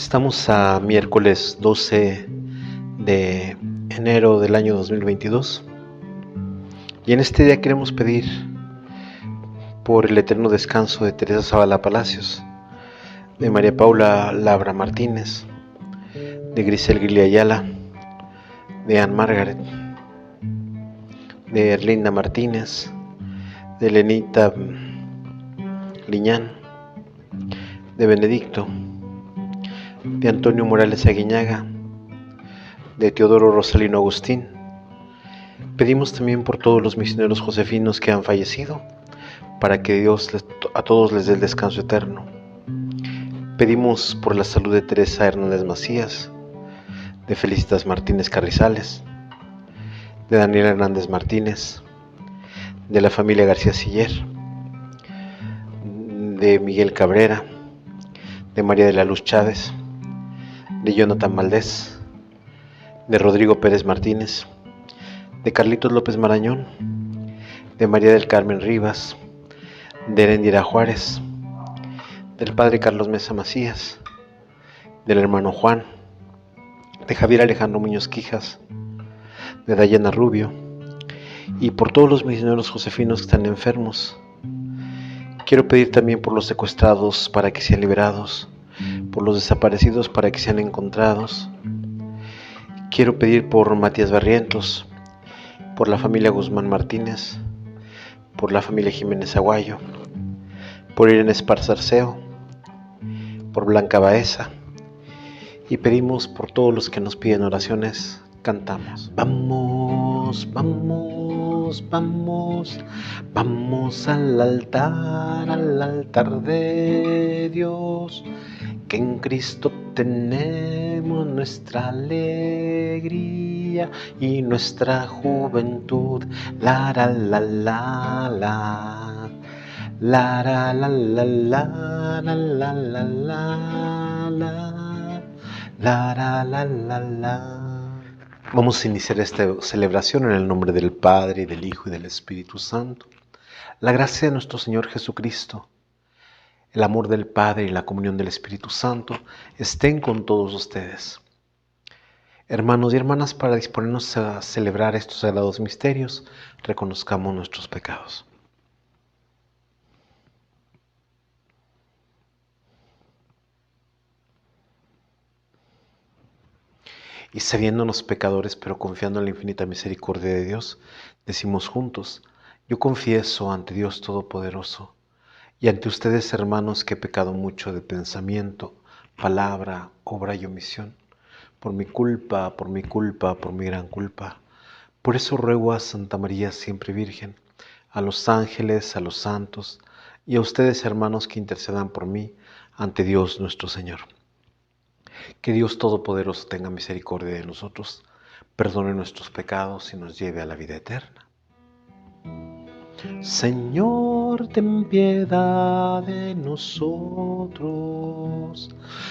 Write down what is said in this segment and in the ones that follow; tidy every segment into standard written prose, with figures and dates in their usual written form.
Estamos a miércoles 12 de enero del año 2022 y en este día queremos pedir por el eterno descanso de Teresa Zavala Palacios, de María Paula Labra Martínez, de Grisel Gili Ayala, de Ann Margaret, de Erlinda Martínez, de Lenita Liñán, de Benedicto, de Antonio Morales Aguiñaga, de Teodoro Rosalino Agustín. Pedimos también por todos los misioneros josefinos que han fallecido, para que Dios a todos les dé el descanso eterno. Pedimos por la salud de Teresa Hernández Macías, de Felicitas Martínez Carrizales, de Daniel Hernández Martínez, de la familia García Siller, de Miguel Cabrera, de María de la Luz Chávez, de Jonathan Valdés, de Rodrigo Pérez Martínez, de Carlitos López Marañón, de María del Carmen Rivas, de Erendira Juárez, del padre Carlos Mesa Macías, del hermano Juan, de Javier Alejandro Muñoz Quijas, de Dayana Rubio, y por todos los misioneros josefinos que están enfermos. Quiero pedir también por los secuestrados para que sean liberados, por los desaparecidos para que sean encontrados. Quiero pedir por Matías Barrientos, por la familia Guzmán Martínez, por la familia Jiménez Aguayo, por Irene Esparza Arceo, por Blanca Baeza, y pedimos por todos los que nos piden oraciones. Cantamos: vamos, vamos, vamos, vamos al altar de Dios, que en Cristo tenemos nuestra alegría y nuestra juventud. La la la la la, la la la la la la la la la la la la. Vamos a iniciar esta celebración en el nombre del Padre, y del Hijo, y del Espíritu Santo. La gracia de nuestro Señor Jesucristo, el amor del Padre y la comunión del Espíritu Santo estén con todos ustedes. Hermanos y hermanas, para disponernos a celebrar estos sagrados misterios, reconozcamos nuestros pecados. Y sabiéndonos pecadores, pero confiando en la infinita misericordia de Dios, decimos juntos: yo confieso ante Dios Todopoderoso y ante ustedes, hermanos, que he pecado mucho de pensamiento, palabra, obra y omisión, por mi culpa, por mi gran culpa. Por eso ruego a Santa María siempre Virgen, a los ángeles, a los santos, y a ustedes, hermanos, que intercedan por mí ante Dios nuestro Señor. Que Dios Todopoderoso tenga misericordia de nosotros, perdone nuestros pecados y nos lleve a la vida eterna. Señor, ten piedad de nosotros.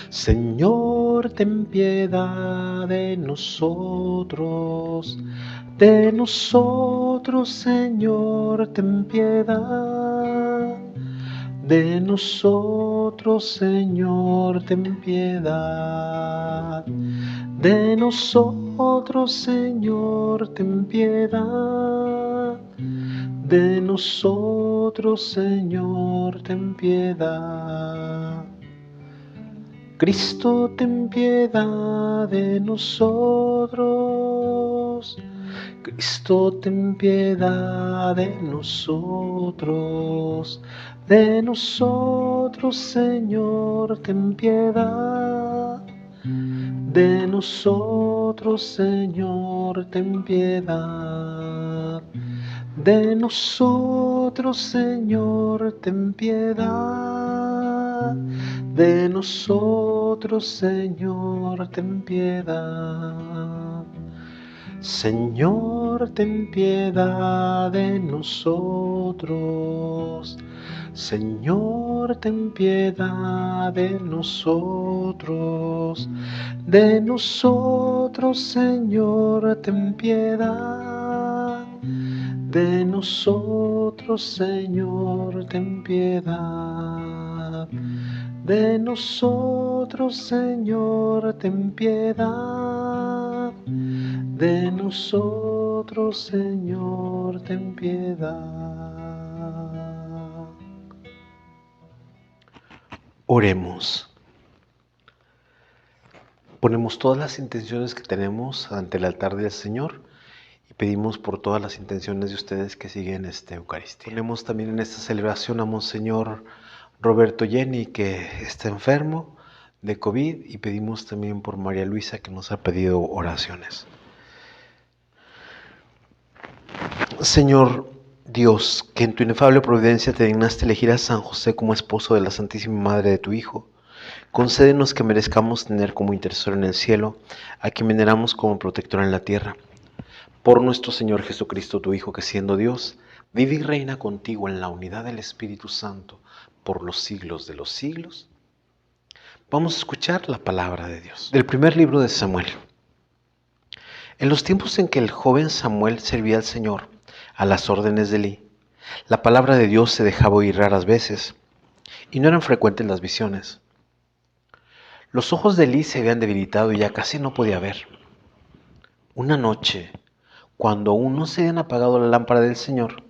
Señor, ten piedad de nosotros. De nosotros, Señor, ten piedad. De nosotros, Señor, ten piedad. De nosotros, Señor, ten piedad. De nosotros, Señor, ten piedad. Cristo, ten piedad de nosotros. Cristo, ten piedad de nosotros. De nosotros, Señor, ten piedad. De nosotros, Señor, ten piedad. De nosotros, Señor, ten piedad. De nosotros, Señor, ten piedad. Señor, ten piedad de nosotros. Señor, ten piedad de nosotros. De nosotros, Señor, ten piedad. De nosotros, Señor, ten piedad. De nosotros, Señor, ten piedad. De nosotros, Señor, ten piedad. Oremos. Ponemos todas las intenciones que tenemos ante el altar del Señor y pedimos por todas las intenciones de ustedes que siguen esta Eucaristía. Ponemos también en esta celebración a Monseñor Roberto Jenny, que está enfermo de COVID, y pedimos también por María Luisa, que nos ha pedido oraciones. Señor Dios, que en tu inefable providencia te dignaste elegir a San José como esposo de la Santísima Madre de tu Hijo, concédenos que merezcamos tener como intercesor en el cielo a quien veneramos como protector en la tierra. Por nuestro Señor Jesucristo, tu Hijo, que siendo Dios, vive y reina contigo en la unidad del Espíritu Santo por los siglos de los siglos. Vamos a escuchar la palabra de Dios. Del primer libro de Samuel. En los tiempos en que el joven Samuel servía al Señor a las órdenes de Elí, la palabra de Dios se dejaba oír raras veces, y no eran frecuentes las visiones. Los ojos de Elí se habían debilitado y ya casi no podía ver. Una noche, cuando aún no se habían apagado la lámpara del Señor,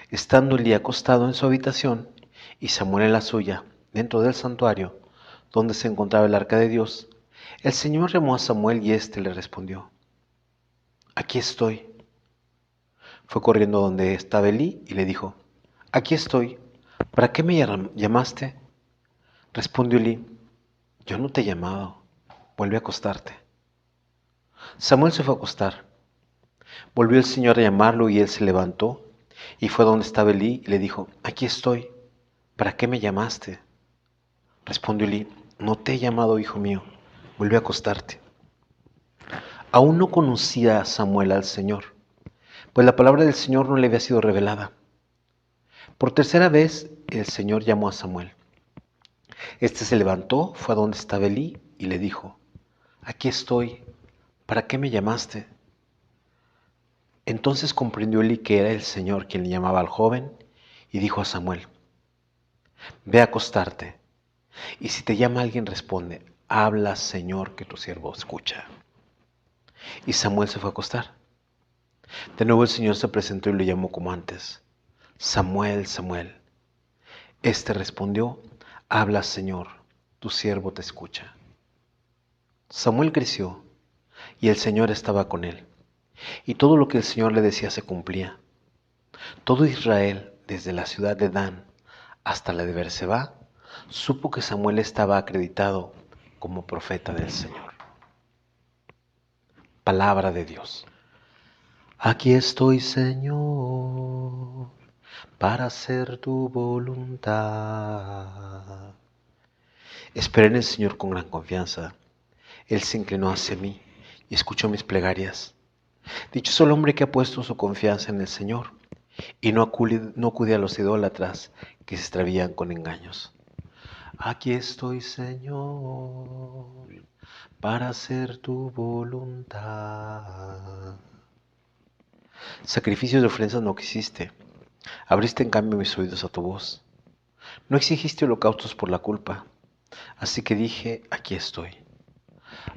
estando Elí acostado en su habitación y Samuel en la suya, dentro del santuario, donde se encontraba el arca de Dios, el Señor llamó a Samuel y éste le respondió: «Aquí estoy». Fue corriendo donde estaba Elí y le dijo: «Aquí estoy, ¿para qué me llamaste?». Respondió Elí: «Yo no te he llamado, vuelve a acostarte». Samuel se fue a acostar. Volvió el Señor a llamarlo y él se levantó y fue donde estaba Elí y le dijo: «Aquí estoy, ¿para qué me llamaste?». Respondió Elí: «No te he llamado, hijo mío, vuelve a acostarte». Aún no conocía Samuel al Señor, pues la palabra del Señor no le había sido revelada. Por tercera vez el Señor llamó a Samuel. Este se levantó, fue a donde estaba Elí y le dijo: «Aquí estoy, ¿para qué me llamaste?». Entonces comprendió Elí que era el Señor quien le llamaba al joven y dijo a Samuel: «Ve a acostarte, y si te llama alguien responde: habla, Señor, que tu siervo escucha». Y Samuel se fue a acostar. De nuevo el Señor se presentó y le llamó como antes: «Samuel, Samuel». Este respondió: «Habla, Señor, tu siervo te escucha». Samuel creció y el Señor estaba con él, y todo lo que el Señor le decía se cumplía. Todo Israel, desde la ciudad de Dan hasta la de Berseba, supo que Samuel estaba acreditado como profeta del Señor. Palabra de Dios. Aquí estoy, Señor, para hacer tu voluntad. Esperé en el Señor con gran confianza. Él se inclinó hacia mí y escuchó mis plegarias. Dichoso el hombre que ha puesto su confianza en el Señor y no acude a los idólatras que se extravían con engaños. Aquí estoy, Señor, para hacer tu voluntad. Sacrificios de ofrendas no quisiste, abriste en cambio mis oídos a tu voz. No exigiste holocaustos por la culpa, así que dije: aquí estoy.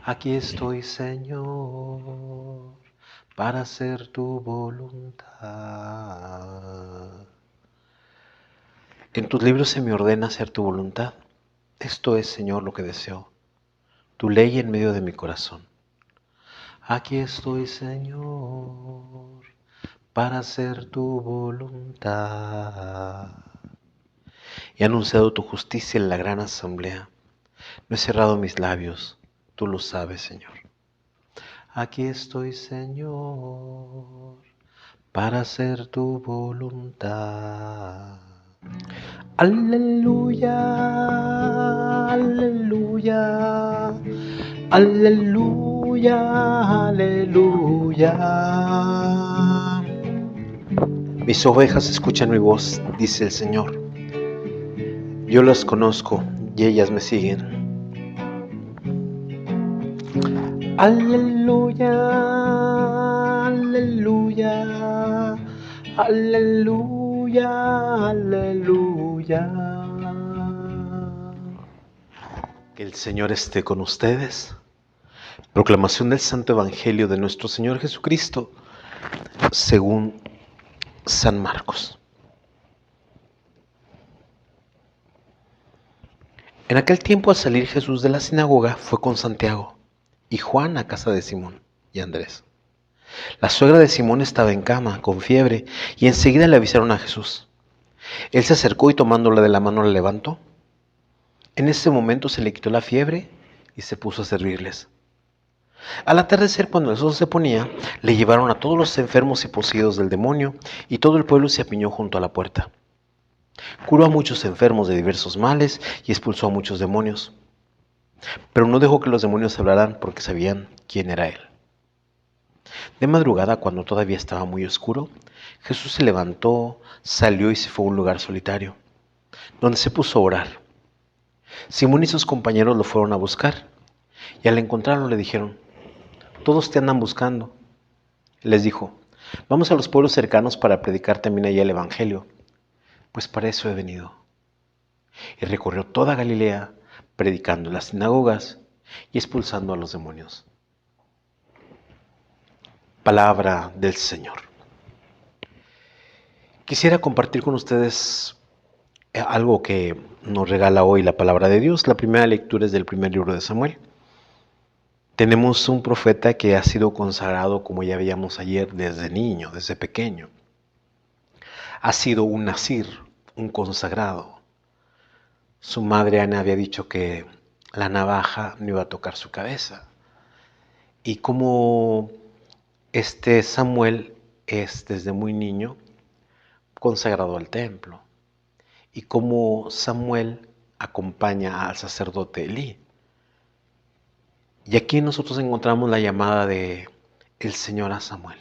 Aquí estoy, Señor, para hacer tu voluntad. En tus libros se me ordena hacer tu voluntad. Esto es, Señor, lo que deseo, tu ley en medio de mi corazón. Aquí estoy, Señor, para hacer tu voluntad. He anunciado tu justicia en la gran asamblea. No he cerrado mis labios, tú lo sabes, Señor. Aquí estoy, Señor, para hacer tu voluntad. Aleluya, aleluya, aleluya, aleluya. Mis ovejas escuchan mi voz, dice el Señor. Yo las conozco y ellas me siguen. Aleluya, aleluya, aleluya, aleluya. Que el Señor esté con ustedes. Proclamación del Santo Evangelio de nuestro Señor Jesucristo, según San Marcos. En aquel tiempo, al salir Jesús de la sinagoga, fue con Santiago y Juan a casa de Simón y Andrés. La suegra de Simón estaba en cama, con fiebre, y enseguida le avisaron a Jesús. Él se acercó y tomándola de la mano la levantó. En ese momento se le quitó la fiebre y se puso a servirles. Al atardecer, cuando el sol se ponía, le llevaron a todos los enfermos y poseídos del demonio, y todo el pueblo se apiñó junto a la puerta. Curó a muchos enfermos de diversos males y expulsó a muchos demonios. Pero no dejó que los demonios hablaran porque sabían quién era él. De madrugada, cuando todavía estaba muy oscuro, Jesús se levantó, salió y se fue a un lugar solitario, donde se puso a orar. Simón y sus compañeros lo fueron a buscar, y al encontrarlo le dijeron: «Todos te andan buscando». Les dijo: «Vamos a los pueblos cercanos para predicar también allá el Evangelio, pues para eso he venido». Y recorrió toda Galilea, predicando en las sinagogas y expulsando a los demonios. Palabra del Señor. Quisiera compartir con ustedes algo que nos regala hoy la palabra de Dios. La primera lectura es del primer libro de Samuel. Tenemos un profeta que ha sido consagrado, como ya veíamos ayer, desde niño, desde pequeño. Ha sido un nazir, un consagrado. Su madre Ana había dicho que la navaja no iba a tocar su cabeza. Y como este Samuel es desde muy niño consagrado al templo. Y como Samuel acompaña al sacerdote Elí. Y aquí nosotros encontramos la llamada de el Señor a Samuel.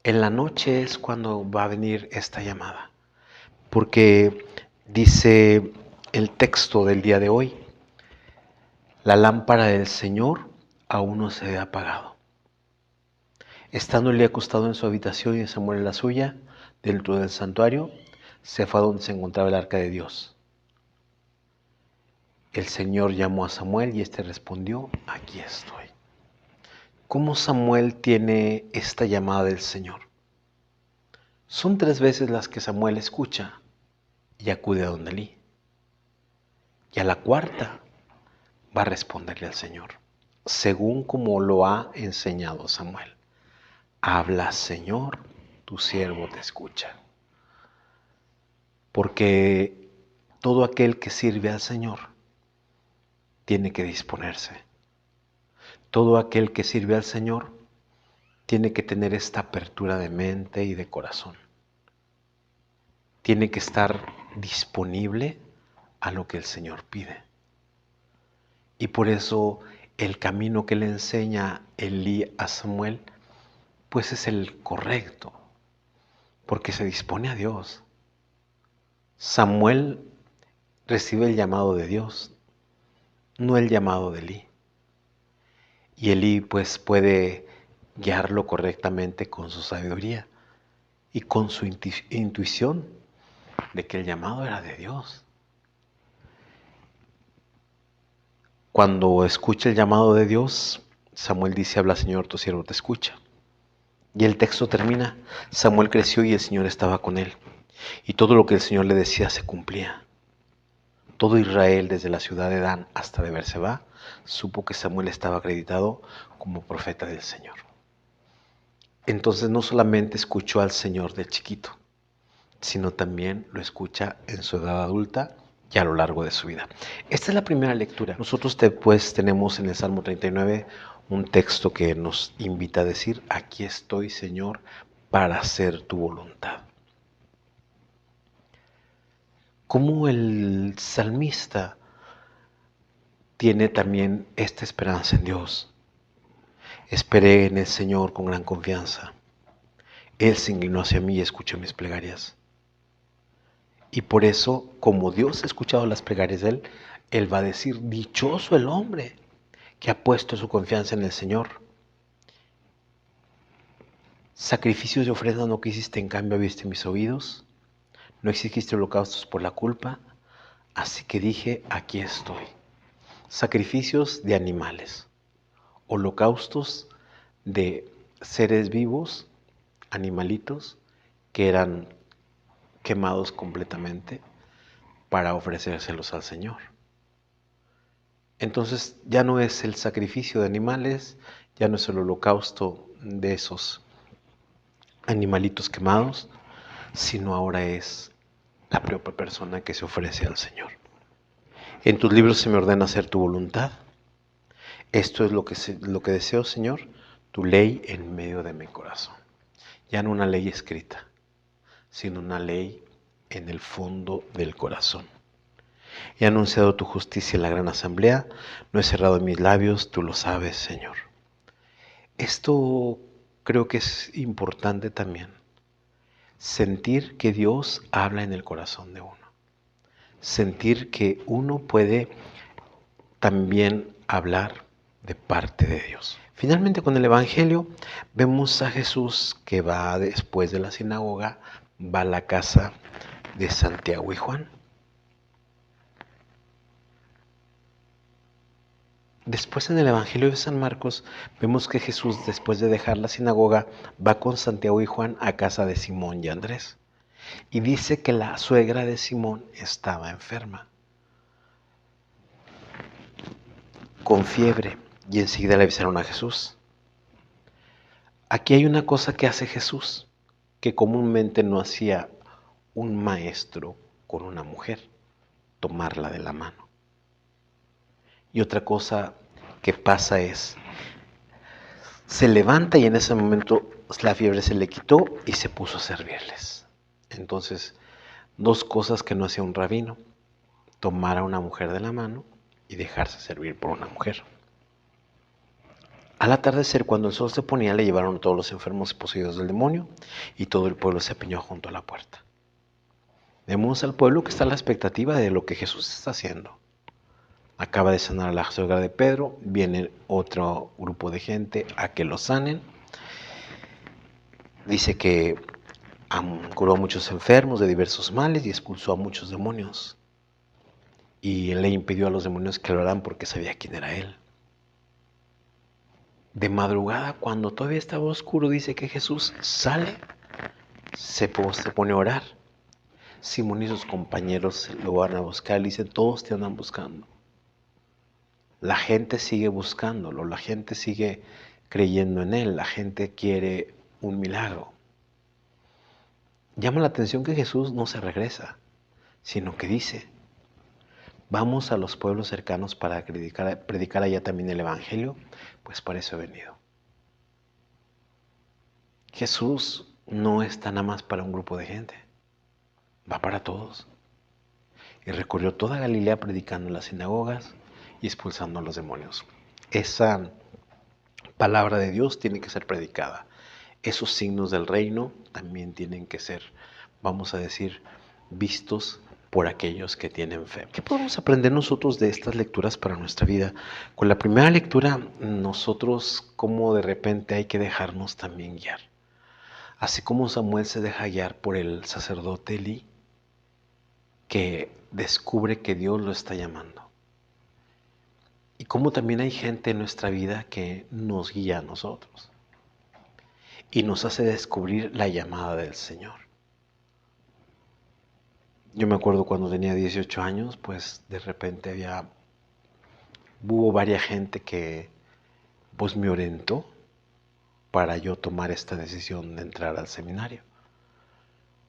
En la noche es cuando va a venir esta llamada, porque dice el texto del día de hoy: la lámpara del Señor aún no se ha apagado. Estando Elí acostado en su habitación y Samuel en la suya, dentro del santuario, se fue a donde se encontraba el arca de Dios. El Señor llamó a Samuel y éste respondió: aquí estoy. ¿Cómo Samuel tiene esta llamada del Señor? Son 3 veces las que Samuel escucha y acude a donde Elí. Y a la cuarta va a responderle al Señor, según como lo ha enseñado Samuel. Habla, Señor, tu siervo te escucha. Porque todo aquel que sirve al Señor tiene que disponerse. Todo aquel que sirve al Señor tiene que tener esta apertura de mente y de corazón. Tiene que estar disponible a lo que el Señor pide. Y por eso el camino que le enseña Elí a Samuel, pues es el correcto, porque se dispone a Dios. Samuel recibe el llamado de Dios, no el llamado de Elí. Y Elí pues puede guiarlo correctamente con su sabiduría y con su intuición de que el llamado era de Dios. Cuando escucha el llamado de Dios, Samuel dice: habla, Señor, tu siervo te escucha. Y el texto termina: Samuel creció y el Señor estaba con él, y todo lo que el Señor le decía se cumplía. Todo Israel, desde la ciudad de Dan hasta de Berseba, supo que Samuel estaba acreditado como profeta del Señor. Entonces no solamente escuchó al Señor de chiquito, sino también lo escucha en su edad adulta y a lo largo de su vida. Esta es la primera lectura. Nosotros después tenemos en el Salmo 39 un texto que nos invita a decir: aquí estoy, Señor, para hacer tu voluntad. Como el salmista tiene también esta esperanza en Dios. Esperé en el Señor con gran confianza. Él se inclinó hacia mí y escuchó mis plegarias. Y por eso, como Dios ha escuchado las plegarias de él, él va a decir: dichoso el hombre que ha puesto su confianza en el Señor. Sacrificios de ofrenda no quisiste, en cambio viste mis oídos. No exigiste holocaustos por la culpa. Así que dije, aquí estoy. Sacrificios de animales, holocaustos de seres vivos, animalitos, que eran quemados completamente para ofrecérselos al Señor. Entonces ya no es el sacrificio de animales, ya no es el holocausto de esos animalitos quemados, sino ahora es la propia persona que se ofrece al Señor. En tus libros se me ordena hacer tu voluntad. Esto es lo que deseo, Señor, tu ley en medio de mi corazón. Ya no una ley escrita, sino una ley en el fondo del corazón. He anunciado tu justicia en la gran asamblea, no he cerrado mis labios, tú lo sabes, Señor. Esto creo que es importante también, sentir que Dios habla en el corazón de uno, sentir que uno puede también hablar de parte de Dios. Finalmente, con el Evangelio vemos a Jesús que va después de la sinagoga, va a la casa de Santiago y Juan. Después, en el Evangelio de San Marcos vemos que Jesús, después de dejar la sinagoga, va con Santiago y Juan a casa de Simón y Andrés. Y dice que la suegra de Simón estaba enferma, con fiebre, y enseguida le avisaron a Jesús. Aquí hay una cosa que hace Jesús, que comúnmente no hacía un maestro con una mujer, tomarla de la mano. Y otra cosa que pasa es, se levanta y en ese momento la fiebre se le quitó y se puso a servirles. Entonces, dos cosas que no hacía un rabino, tomar a una mujer de la mano y dejarse servir por una mujer. Al atardecer, cuando el sol se ponía, le llevaron a todos los enfermos y poseídos del demonio, y todo el pueblo se apiñó junto a la puerta. Vemos al pueblo que está a la expectativa de lo que Jesús está haciendo. Acaba de sanar a la suegra de Pedro, viene otro grupo de gente a que lo sanen. Dice que curó a muchos enfermos de diversos males y expulsó a muchos demonios. Y le impidió a los demonios que lo haran porque sabía quién era él. De madrugada, cuando todavía estaba oscuro, dice que Jesús sale, se pone a orar. Simón y sus compañeros lo van a buscar, le dicen, todos te andan buscando. La gente sigue buscándolo, la gente sigue creyendo en él, la gente quiere un milagro. Llama la atención que Jesús no se regresa, sino que dice, vamos a los pueblos cercanos para predicar allá también el Evangelio, pues para eso he venido. Jesús no está nada más para un grupo de gente, va para todos. Y recorrió toda Galilea predicando en las sinagogas y expulsando a los demonios. Esa palabra de Dios tiene que ser predicada. Esos signos del reino también tienen que ser, vamos a decir, vistos por aquellos que tienen fe. ¿Qué podemos aprender nosotros de estas lecturas para nuestra vida? Con la primera lectura, nosotros como de repente hay que dejarnos también guiar. Así como Samuel se deja guiar por el sacerdote Elí, que descubre que Dios lo está llamando. Y como también hay gente en nuestra vida que nos guía a nosotros y nos hace descubrir la llamada del Señor. Yo me acuerdo cuando tenía 18 años, pues de repente hubo varias gente que pues me orientó para yo tomar esta decisión de entrar al seminario.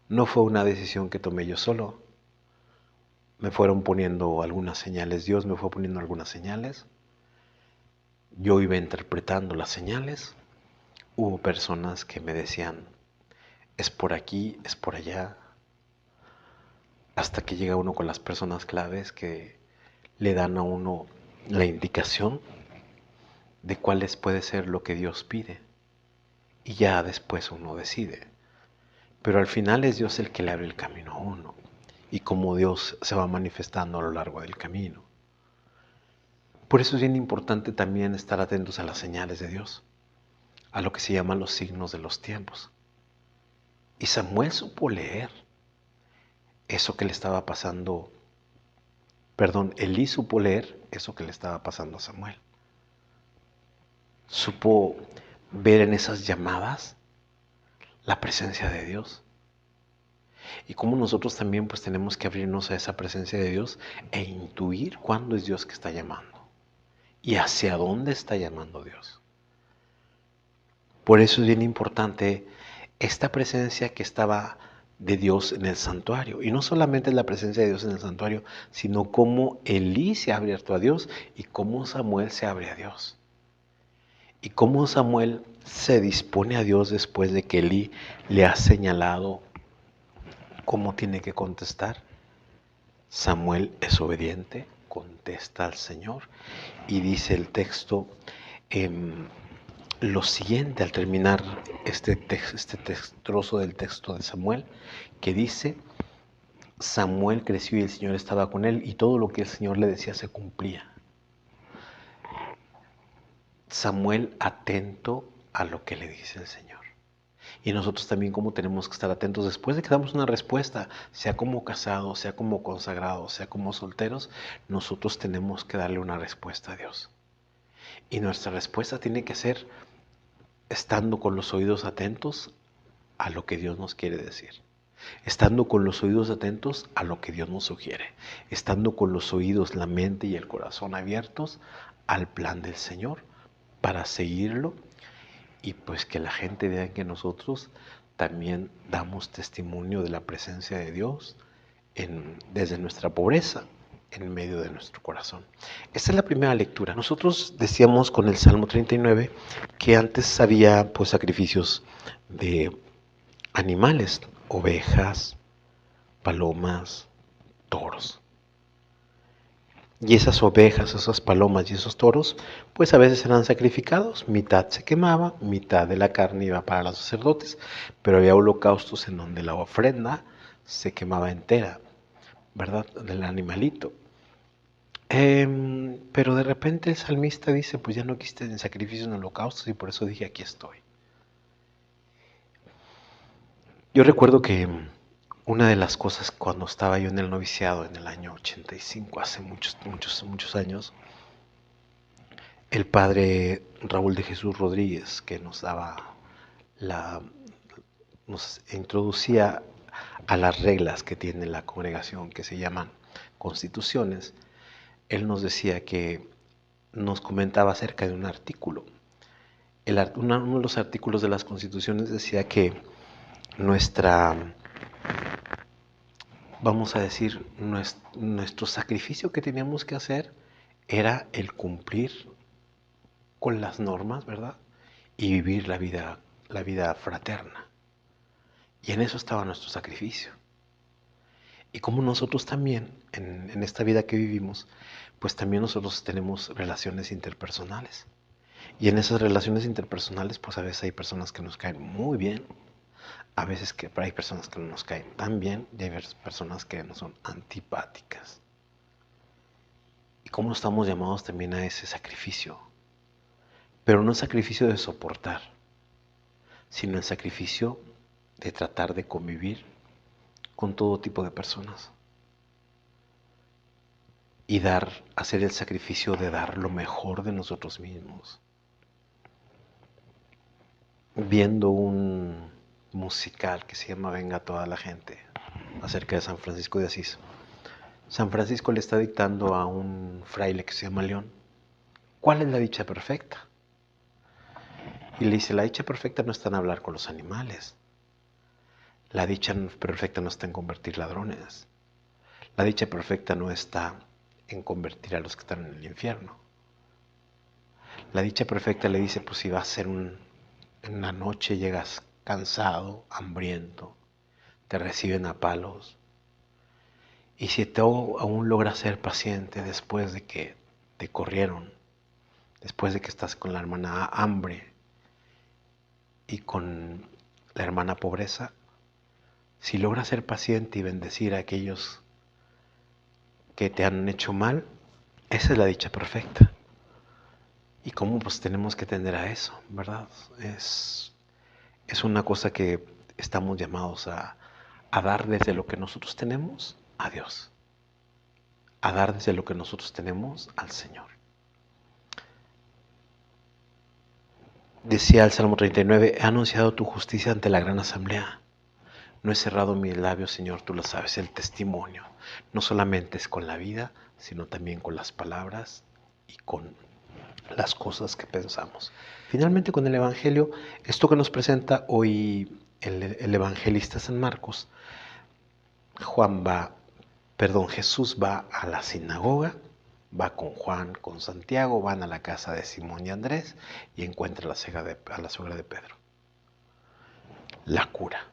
No fue una decisión que tomé yo solo. Me fueron poniendo algunas señales, Dios me fue poniendo algunas señales. Yo iba interpretando las señales. Hubo personas que me decían, es por aquí, es por allá. Hasta que llega uno con las personas claves que le dan a uno la indicación de cuáles puede ser lo que Dios pide. Y ya después uno decide. Pero al final es Dios el que le abre el camino a uno. Y cómo Dios se va manifestando a lo largo del camino. Por eso es bien importante también estar atentos a las señales de Dios, a lo que se llaman los signos de los tiempos. Y Samuel supo leer eso que le estaba pasando Elí supo leer eso que le estaba pasando a Samuel. Supo ver en esas llamadas la presencia de Dios. Y como nosotros también pues tenemos que abrirnos a esa presencia de Dios e intuir cuándo es Dios que está llamando y hacia dónde está llamando Dios. Por eso es bien importante esta presencia que estaba de Dios en el santuario. Y no solamente la presencia de Dios en el santuario, sino cómo Elí se ha abierto a Dios y cómo Samuel se abre a Dios. Y cómo Samuel se dispone a Dios después de que Elí le ha señalado cómo tiene que contestar. Samuel es obediente, contesta al Señor y dice el texto lo siguiente al terminar este trozo del texto de Samuel, que dice: Samuel creció y el Señor estaba con él y todo lo que el Señor le decía se cumplía. Samuel atento a lo que le dice el Señor. Y nosotros también como tenemos que estar atentos después de que damos una respuesta, sea como casados, sea como consagrados, sea como solteros, nosotros tenemos que darle una respuesta a Dios. Y nuestra respuesta tiene que ser estando con los oídos atentos a lo que Dios nos quiere decir. Estando con los oídos atentos a lo que Dios nos sugiere. Estando con los oídos, la mente y el corazón abiertos al plan del Señor para seguirlo y pues que la gente vea que nosotros también damos testimonio de la presencia de Dios desde nuestra pobreza en medio de nuestro corazón. Esta es la primera lectura. Nosotros decíamos con el Salmo 39 que antes había pues sacrificios de animales, ovejas, palomas, toros. Y esas ovejas, esas palomas y esos toros, pues a veces eran sacrificados, mitad se quemaba, mitad de la carne iba para los sacerdotes, pero había holocaustos en donde la ofrenda se quemaba entera, ¿verdad? Del animalito. Pero de repente el salmista dice, pues ya no quiste en sacrificios en holocaustos y por eso dije, aquí estoy. Yo recuerdo que una de las cosas cuando estaba yo en el noviciado en el año 85, hace muchos años, el padre Raúl de Jesús Rodríguez, que nos introducía a las reglas que tiene la congregación, que se llaman constituciones, él nos decía que nos comentaba acerca de un artículo. Uno de los artículos de las constituciones decía que vamos a decir, nuestro sacrificio que teníamos que hacer era el cumplir con las normas, ¿verdad? Y vivir la vida fraterna. Y en eso estaba nuestro sacrificio. Y como nosotros también, en esta vida que vivimos, pues también nosotros tenemos relaciones interpersonales. Y en esas relaciones interpersonales, pues a veces hay personas que nos caen muy bien, a veces hay personas que no nos caen tan bien y hay personas que nos son antipáticas. Y cómo estamos llamados también a ese sacrificio. Pero no el sacrificio de soportar, sino el sacrificio de tratar de convivir con todo tipo de personas. Y hacer el sacrificio de dar lo mejor de nosotros mismos. Viendo un musical que se llama Venga toda la gente, acerca de San Francisco de Asís. San Francisco le está dictando a un fraile que se llama León, ¿cuál es la dicha perfecta? Y le dice, la dicha perfecta no está en hablar con los animales. La dicha perfecta no está en convertir ladrones. La dicha perfecta no está en convertir a los que están en el infierno. La dicha perfecta le dice, pues si vas a ser en la noche llegas cansado, hambriento, te reciben a palos. Y si tú aún logras ser paciente después de que te corrieron, después de que estás con la hermana hambre y con la hermana pobreza, si logras ser paciente y bendecir a aquellos que te han hecho mal, esa es la dicha perfecta. Y cómo pues tenemos que tender a eso, ¿verdad? Es una cosa que estamos llamados a dar desde lo que nosotros tenemos a Dios. a dar desde lo que nosotros tenemos al Señor. Decía el Salmo 39, he anunciado tu justicia ante la gran asamblea. No he cerrado mis labios, Señor, tú lo sabes, el testimonio. No solamente es con la vida, sino también con las palabras y con las cosas que pensamos. Finalmente, con el Evangelio, esto que nos presenta hoy el evangelista San Marcos, Jesús va a la sinagoga, va con Juan, con Santiago, van a la casa de Simón y Andrés y encuentra a la suegra de Pedro. La cura.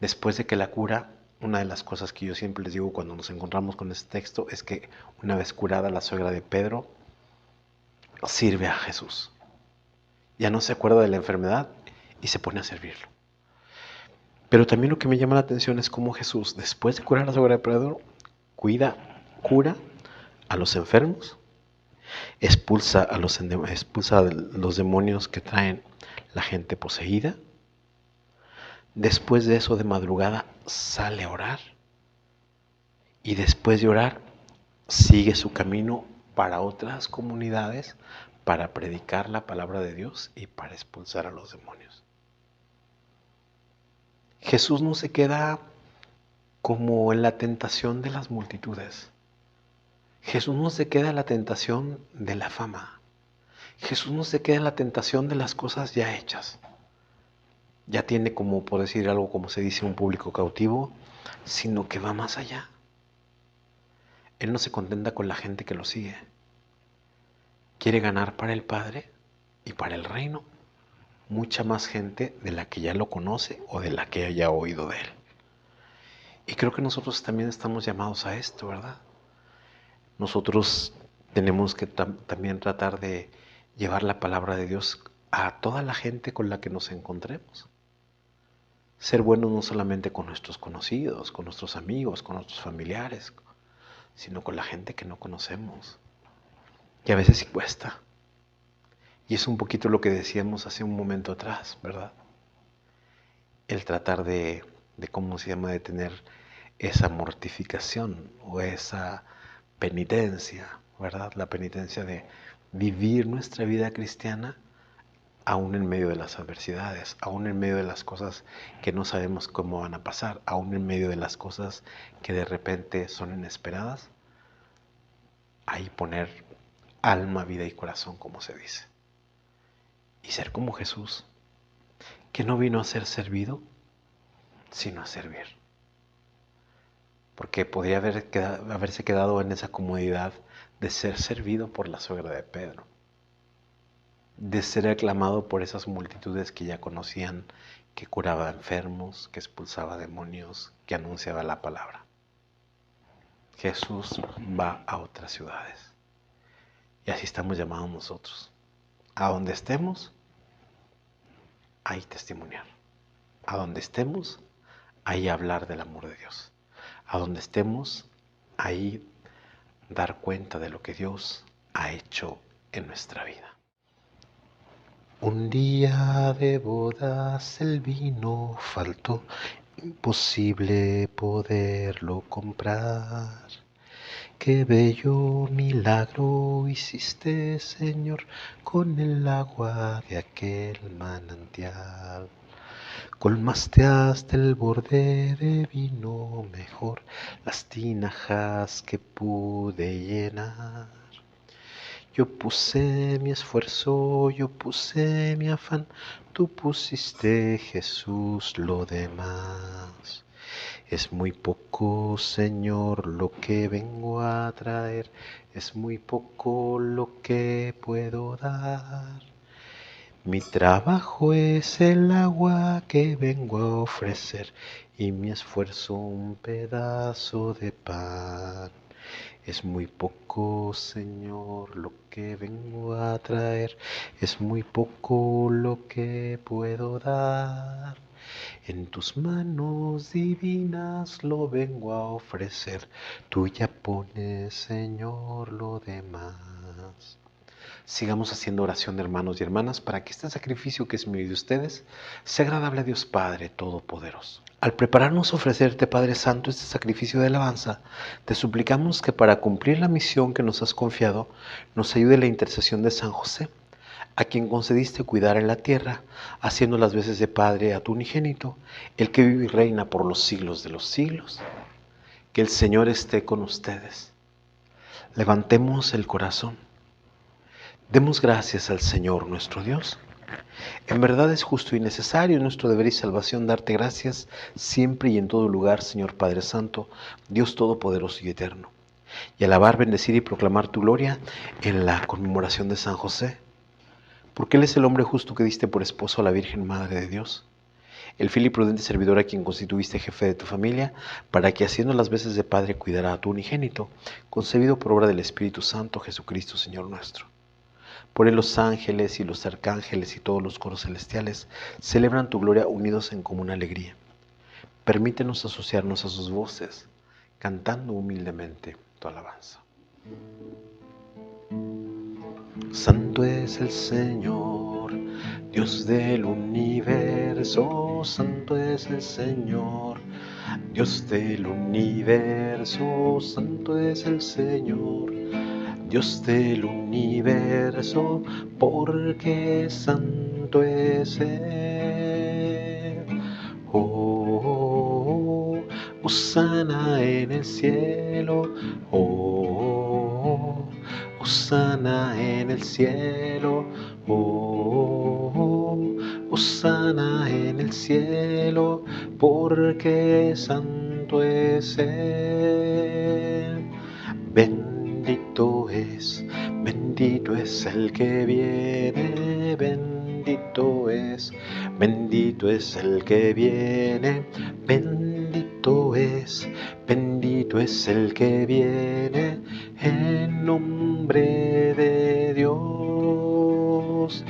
Después de que la cura, una de las cosas que yo siempre les digo cuando nos encontramos con este texto es que una vez curada la suegra de Pedro, sirve a Jesús. Ya no se acuerda de la enfermedad y se pone a servirlo. Pero también lo que me llama la atención es cómo Jesús, después de curar a la suegra de Pedro, cura a los enfermos, expulsa a los demonios que traen la gente poseída. Después de eso, de madrugada, sale a orar. Y después de orar, sigue su camino para otras comunidades, para predicar la palabra de Dios y para expulsar a los demonios. Jesús no se queda como en la tentación de las multitudes. Jesús no se queda en la tentación de la fama. Jesús no se queda en la tentación de las cosas ya hechas. Ya tiene, como por decir algo, como se dice, un público cautivo, sino que va más allá. Él no se contenta con la gente que lo sigue. Quiere ganar para el Padre y para el reino mucha más gente de la que ya lo conoce o de la que haya oído de él. Y creo que nosotros también estamos llamados a esto, ¿verdad? Nosotros tenemos que también tratar de llevar la palabra de Dios a toda la gente con la que nos encontremos. Ser buenos no solamente con nuestros conocidos, con nuestros amigos, con nuestros familiares, sino con la gente que no conocemos. Y a veces sí cuesta. Y es un poquito lo que decíamos hace un momento atrás, ¿verdad? El tratar de ¿cómo se llama?, de tener esa mortificación o esa penitencia, ¿verdad? La penitencia de vivir nuestra vida cristiana aún en medio de las adversidades, aún en medio de las cosas que no sabemos cómo van a pasar, aún en medio de las cosas que de repente son inesperadas. Ahí poner alma, vida y corazón, como se dice. Y ser como Jesús, que no vino a ser servido, sino a servir. Porque podría haberse quedado en esa comodidad de ser servido por la suegra de Pedro, de ser aclamado por esas multitudes que ya conocían, que curaba enfermos, que expulsaba demonios, que anunciaba la palabra. Jesús va a otras ciudades. Y así estamos llamados nosotros. A donde estemos, ahí testimoniar. A donde estemos, ahí hablar del amor de Dios. A donde estemos, ahí dar cuenta de lo que Dios ha hecho en nuestra vida. Un día de bodas el vino faltó, imposible poderlo comprar. Qué bello milagro hiciste, Señor, con el agua de aquel manantial. Colmaste hasta el borde de vino mejor las tinajas que pude llenar. Yo puse mi esfuerzo, yo puse mi afán, tú pusiste, Jesús, lo demás. Es muy poco, Señor, lo que vengo a traer, es muy poco lo que puedo dar. Mi trabajo es el agua que vengo a ofrecer y mi esfuerzo un pedazo de pan. Es muy poco, Señor, lo que vengo a traer, es muy poco lo que puedo dar. En tus manos divinas lo vengo a ofrecer, tú ya pones, Señor, lo demás. Sigamos haciendo oración, hermanos y hermanas, para que este sacrificio que es mío y de ustedes sea agradable a Dios Padre Todopoderoso. Al prepararnos a ofrecerte, Padre Santo, este sacrificio de alabanza, te suplicamos que para cumplir la misión que nos has confiado, nos ayude la intercesión de San José, a quien concediste cuidar en la tierra, haciendo las veces de Padre a tu unigénito, el que vive y reina por los siglos de los siglos. Que el Señor esté con ustedes. Levantemos el corazón. Demos gracias al Señor nuestro Dios. En verdad es justo y necesario nuestro deber y salvación darte gracias siempre y en todo lugar, Señor Padre Santo, Dios Todopoderoso y Eterno, y alabar, bendecir y proclamar tu gloria en la conmemoración de San José, porque Él es el hombre justo que diste por esposo a la Virgen Madre de Dios, el fiel y prudente servidor a quien constituiste jefe de tu familia, para que haciendo las veces de Padre cuidara a tu unigénito, concebido por obra del Espíritu Santo, Jesucristo, Señor nuestro. Por él los ángeles y los arcángeles y todos los coros celestiales celebran tu gloria unidos en común alegría. Permítenos asociarnos a sus voces, cantando humildemente tu alabanza. Santo es el Señor, Dios del universo. Santo es el Señor, Dios del universo. Santo es el Señor, Dios del universo, porque santo es Él. Oh, hosana en el cielo. Oh, hosana en el cielo. Oh, hosana en el cielo, porque santo es Él. Bendito es el que viene, bendito es el que viene, bendito es el que viene, en nombre de Dios.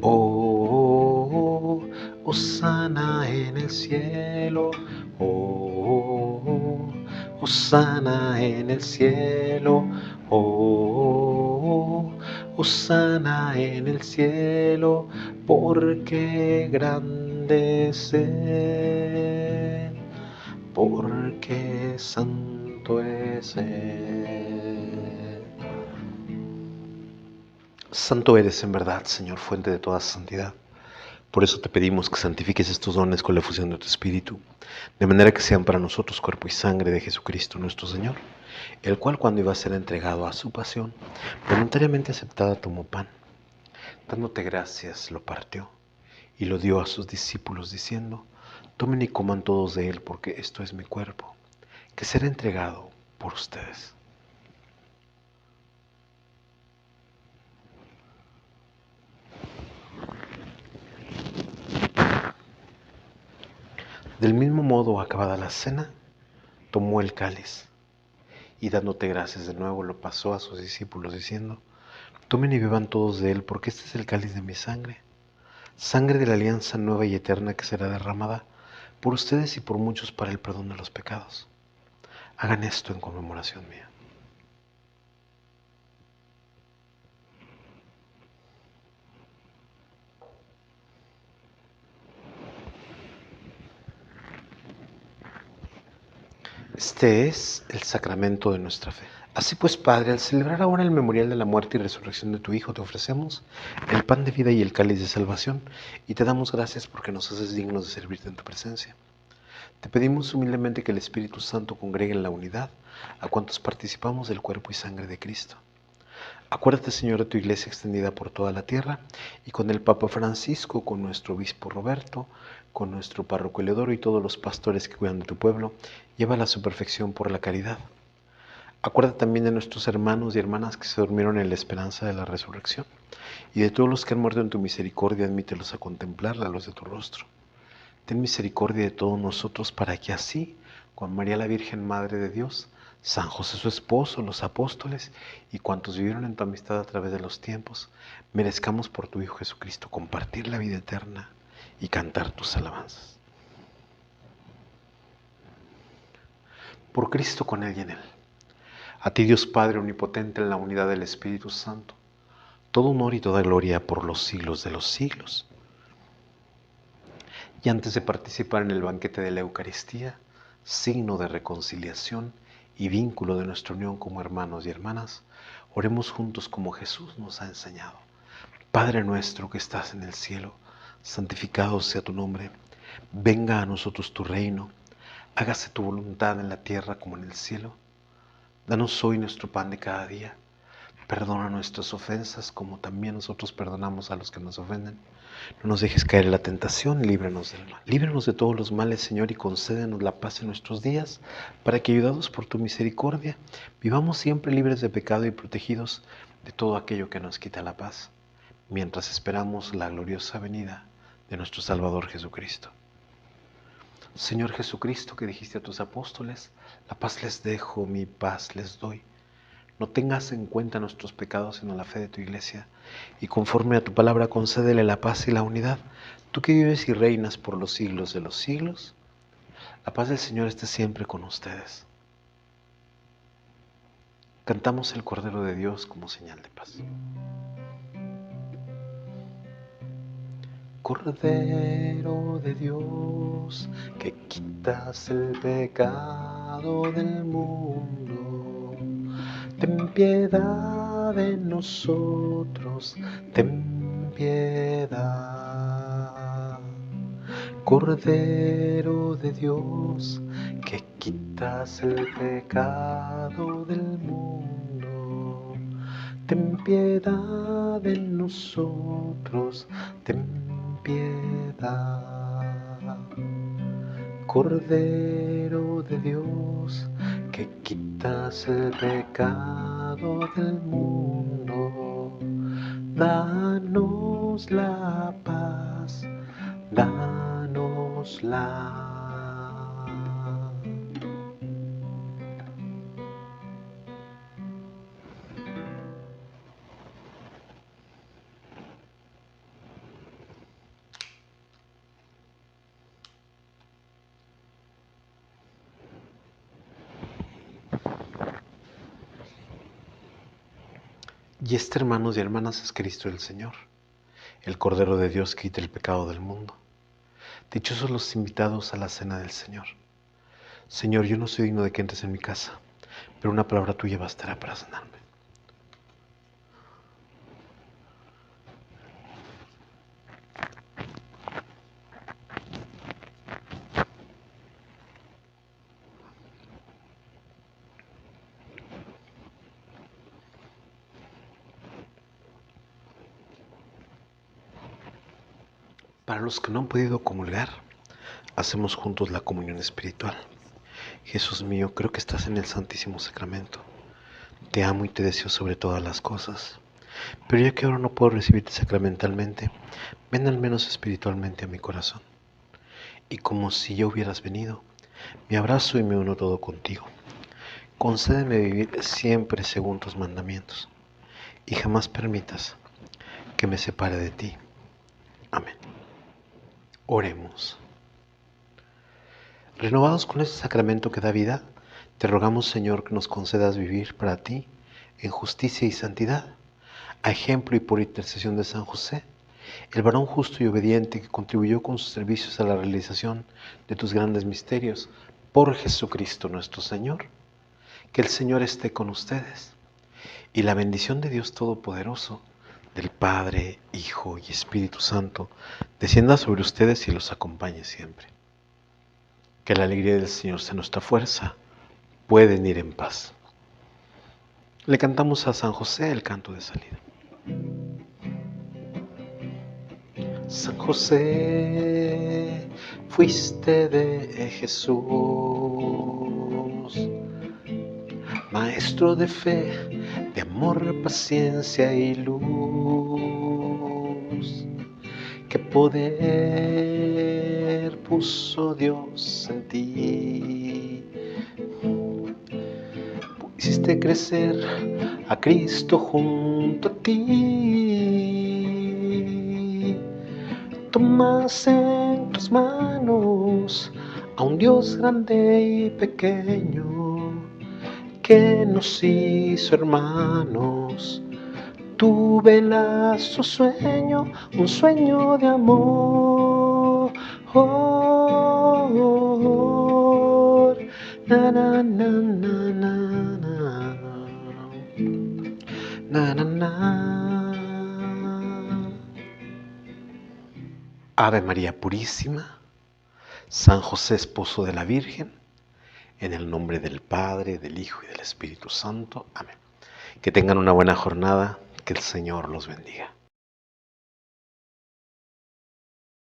Oh, hosana en el cielo. Oh, hosana en el cielo. Oh, hosana en el cielo, porque grande es Él, porque santo es Él. Santo eres en verdad, Señor, fuente de toda santidad. Por eso te pedimos que santifiques estos dones con la efusión de tu Espíritu, de manera que sean para nosotros cuerpo y sangre de Jesucristo nuestro Señor, el cual cuando iba a ser entregado a su pasión, voluntariamente aceptada tomó pan. Dándote gracias, lo partió y lo dio a sus discípulos diciendo: tomen y coman todos de él, porque esto es mi cuerpo, que será entregado por ustedes. Del mismo modo, acabada la cena, tomó el cáliz y dándote gracias de nuevo lo pasó a sus discípulos diciendo: tomen y beban todos de él, porque este es el cáliz de mi sangre, sangre de la alianza nueva y eterna que será derramada por ustedes y por muchos para el perdón de los pecados. Hagan esto en conmemoración mía. Este es el sacramento de nuestra fe. Así pues, Padre, al celebrar ahora el memorial de la muerte y resurrección de tu Hijo, te ofrecemos el pan de vida y el cáliz de salvación, y te damos gracias porque nos haces dignos de servirte en tu presencia. Te pedimos humildemente que el Espíritu Santo congregue en la unidad a cuantos participamos del cuerpo y sangre de Cristo. Acuérdate, Señor, de tu iglesia extendida por toda la tierra, y con el Papa Francisco, con nuestro obispo Roberto, con nuestro párroco Eleodoro y todos los pastores que cuidan de tu pueblo, llévala a su perfección por la caridad. Acuérdate también de nuestros hermanos y hermanas que se durmieron en la esperanza de la resurrección, y de todos los que han muerto en tu misericordia, admítelos a contemplar la luz de tu rostro. Ten misericordia de todos nosotros, para que así, con María la Virgen Madre de Dios, San José su esposo, los apóstoles y cuantos vivieron en tu amistad a través de los tiempos, merezcamos por tu Hijo Jesucristo compartir la vida eterna y cantar tus alabanzas. Por Cristo, con Él y en Él. A ti, Dios Padre omnipotente, en la unidad del Espíritu Santo, todo honor y toda gloria por los siglos de los siglos. Y antes de participar en el banquete de la Eucaristía, signo de reconciliación y vínculo de nuestra unión como hermanos y hermanas, oremos juntos como Jesús nos ha enseñado. Padre nuestro que estás en el cielo, santificado sea tu nombre. Venga a nosotros tu reino. Hágase tu voluntad en la tierra como en el cielo. Danos hoy nuestro pan de cada día. Perdona nuestras ofensas como también nosotros perdonamos a los que nos ofenden. No nos dejes caer en la tentación y líbranos del mal. Líbranos de todos los males, Señor, y concédenos la paz en nuestros días, para que, ayudados por tu misericordia, vivamos siempre libres de pecado y protegidos de todo aquello que nos quita la paz, mientras esperamos la gloriosa venida de nuestro Salvador Jesucristo. Señor Jesucristo, que dijiste a tus apóstoles, la paz les dejo, mi paz les doy. No tengas en cuenta nuestros pecados, sino la fe de tu Iglesia, y conforme a tu palabra concédele la paz y la unidad, tú que vives y reinas por los siglos de los siglos. La paz del Señor esté siempre con ustedes. Cantamos el Cordero de Dios como señal de paz. Cordero de Dios, que quitas el pecado del mundo, ten piedad de nosotros, ten piedad. Cordero de Dios, que quitas el pecado del mundo, ten piedad de nosotros, ten piedad. Cordero de Dios, que quitas el pecado del mundo, danos la paz, danosla. Y este, hermanos y hermanas, es Cristo el Señor, el Cordero de Dios que quita el pecado del mundo. Dichosos los invitados a la cena del Señor. Señor, yo no soy digno de que entres en mi casa, pero una palabra tuya bastará para sanarme. Para los que no han podido comulgar, hacemos juntos la comunión espiritual. Jesús mío, creo que estás en el Santísimo Sacramento. Te amo y te deseo sobre todas las cosas. Pero ya que ahora no puedo recibirte sacramentalmente, ven al menos espiritualmente a mi corazón. Y como si ya hubieras venido, me abrazo y me uno todo contigo. Concédeme vivir siempre según tus mandamientos, y jamás permitas que me separe de ti. Amén. Oremos. Renovados con este sacramento que da vida, te rogamos, Señor, que nos concedas vivir para ti en justicia y santidad, a ejemplo y por intercesión de San José, el varón justo y obediente que contribuyó con sus servicios a la realización de tus grandes misterios, por Jesucristo nuestro Señor. Que el Señor esté con ustedes, y la bendición de Dios Todopoderoso, del Padre, Hijo y Espíritu Santo, descienda sobre ustedes y los acompañe siempre. Que la alegría del Señor sea nuestra fuerza. Pueden ir en paz. Le cantamos a San José el canto de salida. San José, fuiste de Jesús, maestro de fe, de amor, paciencia y luz. Qué poder puso Dios en ti. Hiciste crecer a Cristo junto a ti. Tomas en tus manos a un Dios grande y pequeño que nos hizo hermanos. Tú velas su sueño, un sueño de amor. oh, na na na na na na na na. Ave María Purísima, San José Esposo de la Virgen, en el nombre del Padre, del Hijo y del Espíritu Santo. Amén. Que tengan una buena jornada, que el Señor los bendiga.